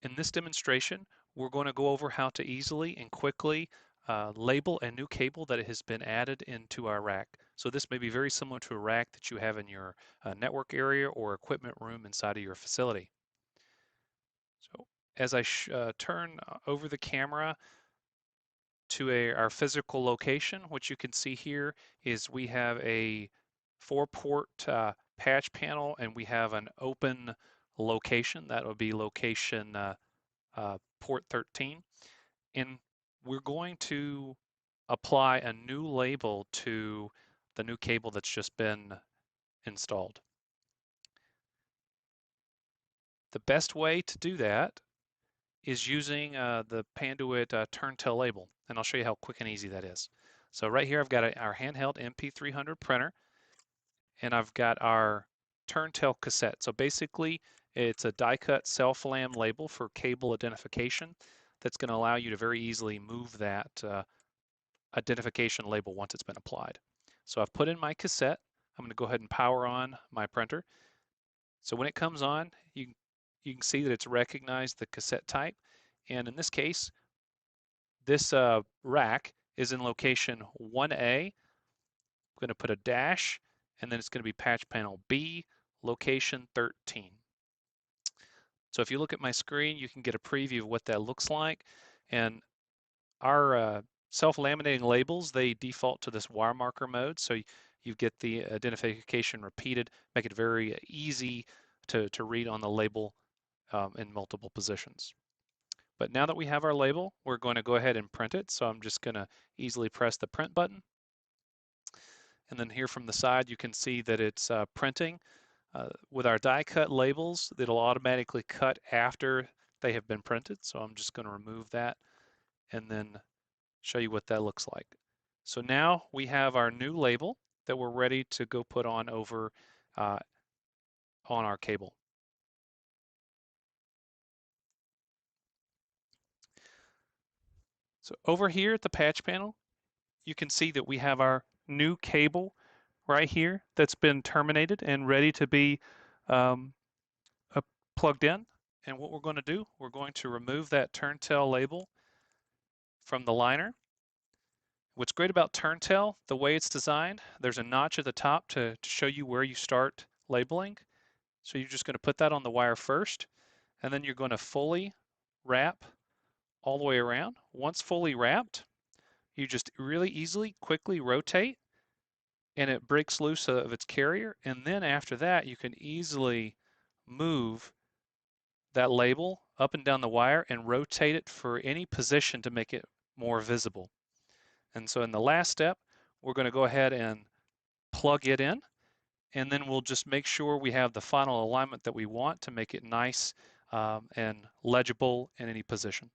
In this demonstration, we're going to go over how to easily and quickly label a new cable that has been added into our rack. So this may be very similar to a rack that you have in your network area or equipment room inside of your facility. So as I turn over the camera to our physical location, what you can see here is we have a 4-port patch panel, and we have an open location. That would be location port 13. And we're going to apply a new label to the new cable that's just been installed. The best way to do that is using the Panduit turntail label, and I'll show you how quick and easy that is. So right here I've got our handheld MP300 printer, and I've got our turntail cassette. So basically it's a die-cut self-lam label for cable identification that's going to allow you to very easily move that identification label once it's been applied. So I've put in my cassette. I'm going to go ahead and power on my printer. So when it comes on, you can see that it's recognized the cassette type. And in this case, this rack is in location 1A. I'm going to put a dash, and then it's going to be patch panel B, location 13. So if you look at my screen, you can get a preview of what that looks like. And our self-laminating labels, they default to this wire marker mode. So you get the identification repeated, make it very easy to read on the label in multiple positions. But now that we have our label, we're going to go ahead and print it. So I'm just going to easily press the print button. And then here from the side, you can see that it's printing. With our die cut labels, it'll automatically cut after they have been printed. So I'm just going to remove that and then show you what that looks like. So now we have our new label that we're ready to go put on over on our cable. So over here at the patch panel, you can see that we have our new cable right here that's been terminated and ready to be plugged in. And what we're going to do, we're going to remove that turntail label from the liner. What's great about turntail, the way it's designed, there's a notch at the top to show you where you start labeling. So you're just going to put that on the wire first, and then you're going to fully wrap all the way around. Once fully wrapped, you just really easily, quickly rotate, and it breaks loose of its carrier. And then after that, you can easily move that label up and down the wire and rotate it for any position to make it more visible. And so in the last step, we're going to go ahead and plug it in, and then we'll just make sure we have the final alignment that we want to make it nice and legible in any position.